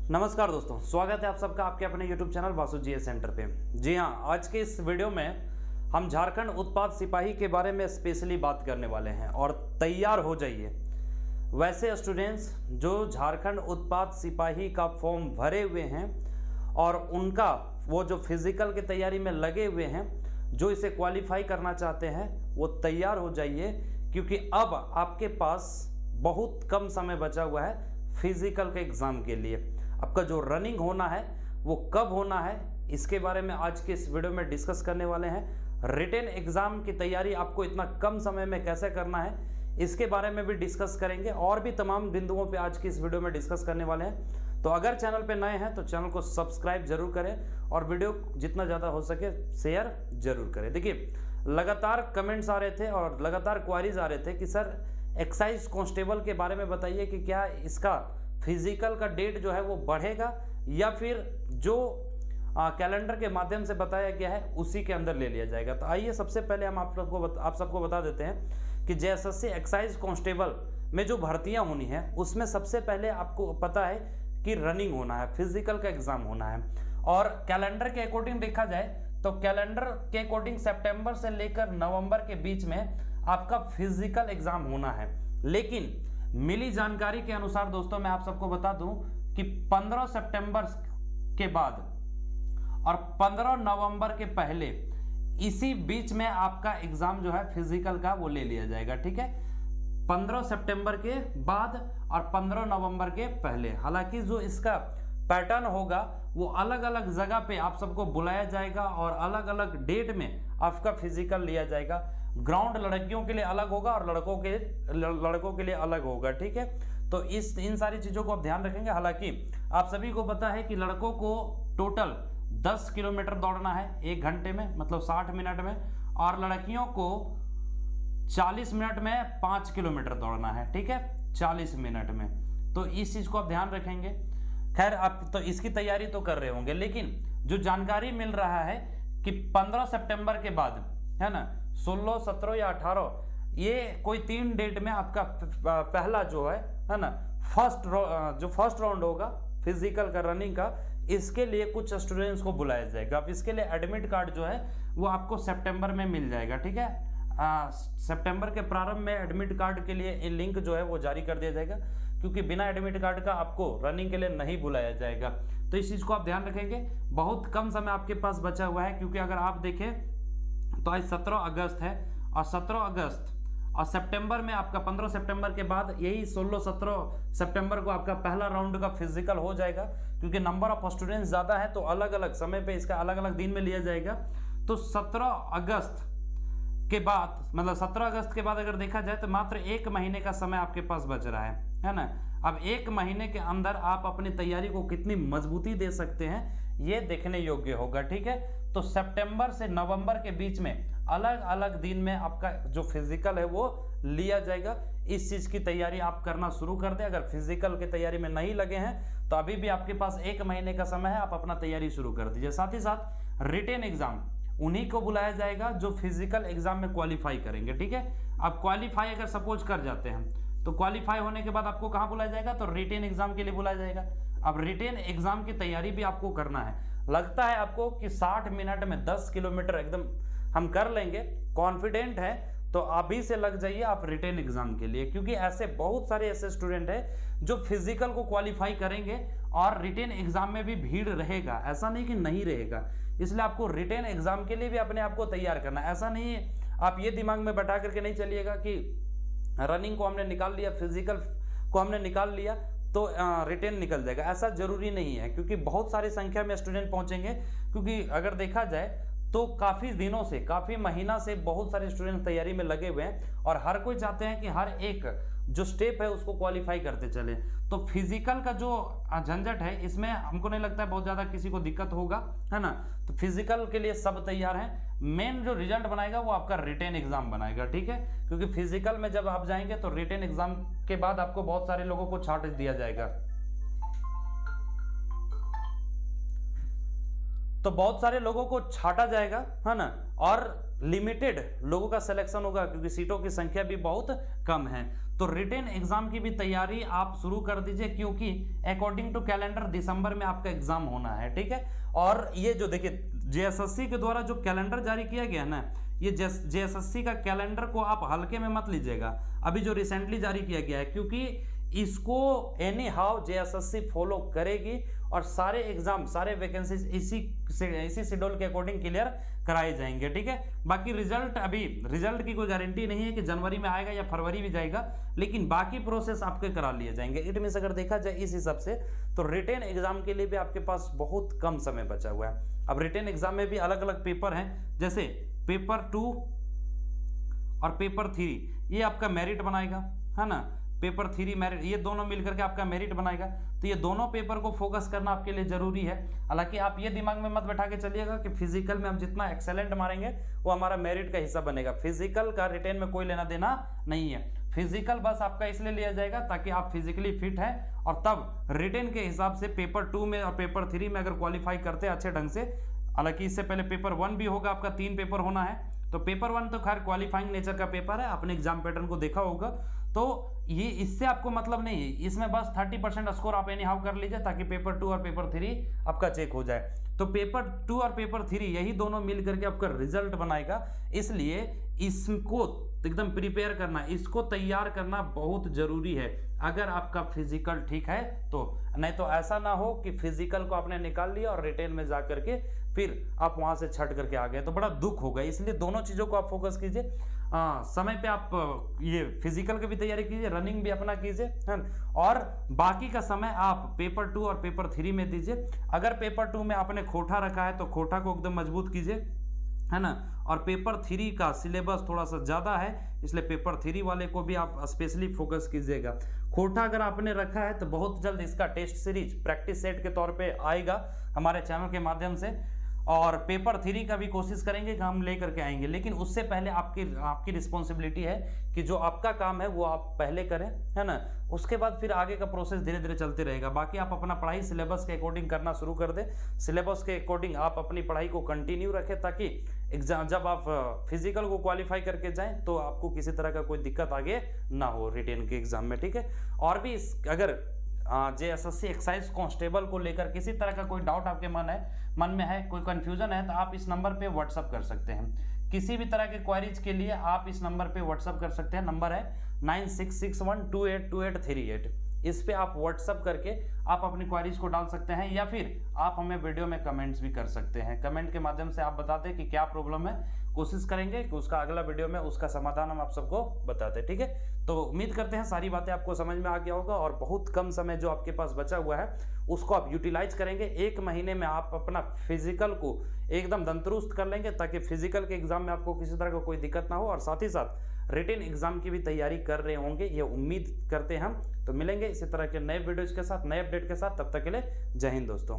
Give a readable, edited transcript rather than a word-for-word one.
नमस्कार दोस्तों, स्वागत है आप सबका आपके अपने YouTube channel Vasu GS centre पे। जी हाँ, आज के इस वीडियो में हम झारखंड उत्पाद सिपाही के बारे में स्पेशली बात करने वाले हैं और तैयार हो जाइए वैसे स्टूडेंट्स जो झारखंड उत्पाद सिपाही का फॉर्म भरे हुए हैं और उनका वो जो फिजिकल की तैयारी में लगे हुए हैं, जो इसे क्वालिफाई करना चाहते हैं वो तैयार हो जाइए, क्योंकि अब आपके पास बहुत कम समय बचा हुआ है फिजिकल के एग्ज़ाम के लिए। आपका जो रनिंग होना है वो कब होना है, इसके बारे में आज के इस वीडियो में डिस्कस करने वाले हैं। रिटेन एग्ज़ाम की तैयारी आपको इतना कम समय में कैसे करना है, इसके बारे में भी डिस्कस करेंगे और भी तमाम बिंदुओं पे आज की इस वीडियो में डिस्कस करने वाले हैं। तो अगर चैनल पे नए हैं तो चैनल को सब्सक्राइब जरूर करें और वीडियो जितना ज़्यादा हो सके शेयर जरूर करें। देखिए, लगातार कमेंट्स आ रहे थे और लगातार क्वारीज आ रहे थे कि सर एक्साइज कांस्टेबल के बारे में बताइए कि क्या इसका फिजिकल का डेट जो है वो बढ़ेगा या फिर जो कैलेंडर के माध्यम से बताया गया है उसी के अंदर ले लिया जाएगा। तो आइए सबसे पहले हम आप सबको बता देते हैं कि जेएसएससी एक्साइज कांस्टेबल में जो भर्तियां होनी है उसमें सबसे पहले आपको पता है कि रनिंग होना है, फिजिकल का एग्जाम होना है। और कैलेंडर के अकॉर्डिंग देखा जाए तो कैलेंडर के अकॉर्डिंग सितंबर से लेकर नवंबर के बीच में आपका फिजिकल एग्जाम होना है। लेकिन मिली जानकारी के अनुसार दोस्तों मैं आप सबको बता दूं कि 15 सितंबर के बाद और 15 नवंबर के पहले इसी बीच में आपका एग्जाम जो है फिजिकल का वो ले लिया जाएगा। ठीक है, 15 सितंबर के बाद और 15 नवंबर के पहले। हालांकि जो इसका पैटर्न होगा वो अलग अलग जगह पे आप सबको बुलाया जाएगा और अलग अलग डेट में आपका फिजिकल लिया जाएगा। ग्राउंड लड़कियों के लिए अलग होगा और लड़कों के लिए अलग होगा। ठीक है, तो इन सारी चीज़ों को आप ध्यान रखेंगे। हालांकि आप सभी को पता है कि लड़कों को टोटल 10 किलोमीटर दौड़ना है 1 घंटे में, मतलब 60 मिनट में, और लड़कियों को 40 मिनट में 5 किलोमीटर दौड़ना है। ठीक है, 40 मिनट में। तो इस चीज़ को आप ध्यान रखेंगे। खैर, आप तो इसकी तैयारी तो कर रहे होंगे, लेकिन जो जानकारी मिल रहा है कि 15 सितंबर के बाद है ना 16, 17 या 18, ये कोई 3 डेट में आपका पहला जो है ना फर्स्ट राउंड होगा फिजिकल का, रनिंग का। इसके लिए कुछ स्टूडेंट्स को बुलाया जाएगा। अब इसके लिए एडमिट कार्ड जो है वो आपको सितंबर में मिल जाएगा। ठीक है, सितंबर के प्रारंभ में एडमिट कार्ड के लिए लिंक जो है वो जारी कर दिया जाएगा, क्योंकि बिना एडमिट कार्ड का आपको रनिंग के लिए नहीं बुलाया जाएगा। तो इस चीज़ को आप ध्यान रखेंगे। बहुत कम समय आपके पास बचा हुआ है, क्योंकि अगर आप देखें तो आज 17 अगस्त है और 17 अगस्त और सितंबर में आपका 15 सितंबर के बाद यही 16-17 सितंबर को आपका पहला राउंड का फिजिकल हो जाएगा। क्योंकि नंबर ऑफ स्टूडेंट्स ज़्यादा है तो अलग अलग समय पे इसका अलग अलग दिन में लिया जाएगा। तो 17 अगस्त के बाद, मतलब 17 अगस्त के बाद अगर देखा जाए तो मात्र 1 महीने का समय आपके पास बच रहा है ना। अब 1 महीने के अंदर आप अपनी तैयारी को कितनी मजबूती दे सकते हैं ये देखने योग्य होगा। ठीक है, तो सितंबर से नवंबर के बीच में अलग अलग दिन में आपका जो फिजिकल है वो लिया जाएगा। इस चीज़ की तैयारी आप करना शुरू कर दें। अगर फिजिकल की तैयारी में नहीं लगे हैं तो अभी भी आपके पास 1 महीने का समय है, आप अपना तैयारी शुरू कर दीजिए। साथ ही साथ रिटेन एग्जाम उन्हीं को बुलाया जाएगा जो फिजिकल एग्जाम में क्वालिफाई करेंगे। ठीक है, आप क्वालिफाई अगर सपोज कर जाते हैं तो क्वालिफाई होने के बाद आपको कहाँ बुलाया जाएगा, तो रिटेन एग्जाम के लिए बुलाया जाएगा। अब रिटेन एग्जाम की तैयारी भी आपको करना है। लगता है आपको कि 60 मिनट में 10 किलोमीटर एकदम हम कर लेंगे, कॉन्फिडेंट है, तो अभी से लग जाइए आप रिटेन एग्जाम के लिए, क्योंकि ऐसे बहुत सारे ऐसे स्टूडेंट हैं जो फिजिकल को क्वालिफाई करेंगे और रिटेन एग्जाम में भी भीड़ रहेगा। ऐसा नहीं कि नहीं रहेगा, इसलिए आपको रिटेन एग्जाम के लिए भी अपने आप को तैयार करना है। ऐसा नहीं है, आप ये दिमाग में बैठा करके नहीं चलिएगा कि रनिंग को हमने निकाल लिया, फिजिकल को हमने निकाल लिया तो रिटेन निकल जाएगा। ऐसा जरूरी नहीं है, क्योंकि बहुत सारी संख्या में स्टूडेंट पहुंचेंगे। क्योंकि अगर देखा जाए तो काफ़ी दिनों से, काफ़ी महीना से बहुत सारे स्टूडेंट तैयारी में लगे हुए हैं और हर कोई चाहते हैं कि हर एक जो स्टेप है उसको क्वालिफाई करते चले। तो फिजिकल का जो झंझट है इसमें हमको नहीं लगता है बहुत ज़्यादा किसी को दिक्कत होगा, है ना। तो फिजिकल के लिए सब तैयार हैं। मेन जो रिजल्ट बनाएगा वो आपका रिटेन एग्जाम बनाएगा। ठीक है, क्योंकि फिजिकल में जब आप जाएंगे तो रिटेन एग्जाम के बाद आपको बहुत सारे लोगों को छांट दिया जाएगा। तो बहुत सारे लोगों को छांटा जाएगा, है ना, और लिमिटेड लोगों का सिलेक्शन होगा क्योंकि सीटों की संख्या भी बहुत कम है। तो रिटेन एग्जाम की भी तैयारी आप शुरू कर दीजिए क्योंकि अकॉर्डिंग टू कैलेंडर दिसंबर में आपका एग्जाम होना है, ठीक है। और ये जो देखिए जेएसएससी के द्वारा जो कैलेंडर जारी किया गया ना, ये जेएसएससी का कैलेंडर को आप हल्के में मत लीजिएगा, अभी जो रिसेंटली जारी किया गया है, क्योंकि इसको एनी हाउ जेएसएससी फॉलो करेगी और सारे एग्जाम सारे वैकेंसीज इसी शेड्यूल के अकॉर्डिंग क्लियर कराए जाएंगे, ठीक है। बाकी रिजल्ट की कोई गारंटी नहीं है कि जनवरी में आएगा या फरवरी में जाएगा, लेकिन बाकी प्रोसेस आपके करा लिए जाएंगे। इट मींस अगर देखा जाए इस हिसाब से तो रिटेन एग्जाम के लिए भी आपके पास बहुत कम समय बचा हुआ है। अब रिटेन एग्जाम में भी अलग अलग पेपर हैं, जैसे पेपर 2 और पेपर 3, ये आपका मेरिट बनाएगा, है ना। पेपर 3 मेरिट, ये दोनों मिलकर के आपका मेरिट बनाएगा। तो ये दोनों पेपर को फोकस करना आपके लिए जरूरी है। हालांकि आप ये दिमाग में मत बैठा के चलिएगा कि फिजिकल में हम जितना एक्सेलेंट मारेंगे वो हमारा मेरिट का हिस्सा बनेगा। फिजिकल का रिटेन में कोई लेना देना नहीं है। फिजिकल बस आपका इसलिए लिया जाएगा ताकि आप फिजिकली फिट हैं और तब रिटेन के हिसाब से पेपर 2 में और पेपर 3 में अगर क्वालिफाई करते हैं अच्छे ढंग से, हालांकि इससे पहले पेपर 1 भी होगा, आपका 3 पेपर होना है। तो पेपर 1 तो खैर क्वालिफाइंग नेचर का पेपर है, आपने एग्जाम पैटर्न को देखा होगा, तो ये इससे आपको मतलब नहीं है, इसमें बस 30% स्कोर आप एनी हाउ कर लीजिए ताकि पेपर 2 और पेपर 3 आपका चेक हो जाए। तो पेपर 2 और पेपर 3 यही दोनों मिल करके आपका रिजल्ट बनाएगा, इसलिए इसको एकदम प्रिपेयर करना, इसको तैयार करना बहुत जरूरी है अगर आपका फिजिकल ठीक है तो। नहीं तो ऐसा ना हो कि फिजिकल को आपने निकाल लिया और रिटेन में जा करके फिर आप वहां से छट करके आ गए तो बड़ा दुख होगा। इसलिए दोनों चीजों को आप फोकस कीजिए। समय पे आप ये फिजिकल की भी तैयारी कीजिए, रनिंग भी अपना कीजिए, है ना, और बाकी का समय आप पेपर 2 और पेपर 3 में दीजिए। अगर पेपर 2 में आपने खोटा रखा है तो खोटा को एकदम मजबूत कीजिए, है ना। और पेपर 3 का सिलेबस थोड़ा सा ज़्यादा है, इसलिए पेपर 3 वाले को भी आप स्पेशली फोकस कीजिएगा। खोटा अगर आपने रखा है तो बहुत जल्द इसका टेस्ट सीरीज प्रैक्टिस सेट के तौर पे आएगा हमारे चैनल के माध्यम से, और पेपर 3 का भी कोशिश करेंगे कि हम लेकर के आएंगे। लेकिन उससे पहले आपकी रिस्पॉन्सिबिलिटी है कि जो आपका काम है वो आप पहले करें, है ना। उसके बाद फिर आगे का प्रोसेस धीरे धीरे चलते रहेगा। बाकी आप अपना पढ़ाई सिलेबस के अकॉर्डिंग करना शुरू कर दें, सिलेबस के अकॉर्डिंग आप अपनी पढ़ाई को कंटिन्यू रखें ताकि एग्जाम जब आप फिजिकल को क्वालिफाई करके जाएं तो आपको किसी तरह का कोई दिक्कत आगे ना हो रिटेन के एग्जाम में, ठीक है। और भी अगर जेएसएससी एक्साइज कांस्टेबल को लेकर किसी तरह का कोई डाउट आपके मन में है, कोई कंफ्यूजन है, तो आप इस नंबर पे व्हाट्सअप कर सकते हैं। किसी भी तरह के क्वेरीज के लिए आप इस नंबर पे व्हाट्सअप कर सकते हैं। नंबर है 9661282838। इस पे आप व्हाट्सअप करके आप अपनी क्वेरीज को डाल सकते हैं, या फिर आप हमें वीडियो में कमेंट्स भी कर सकते हैं। कमेंट के माध्यम से आप बता दें कि क्या प्रॉब्लम है, कोशिश करेंगे कि उसका अगला वीडियो में उसका समाधान हम आप सबको बताते हैं, ठीक है। तो उम्मीद करते हैं सारी बातें आपको समझ में आ गया होगा और बहुत कम समय जो आपके पास बचा हुआ है उसको आप यूटिलाइज करेंगे। 1 महीने में आप अपना फिजिकल को एकदम तंदुरुस्त कर लेंगे ताकि फिजिकल के एग्जाम में आपको किसी तरह का कोई दिक्कत ना हो, और साथ ही साथ रिटेन एग्जाम की भी तैयारी कर रहे होंगे, ये उम्मीद करते हैं हम। तो मिलेंगे इसी तरह के नए वीडियोज के साथ, नए अपडेट के साथ, तब तक के लिए जय हिंद दोस्तों।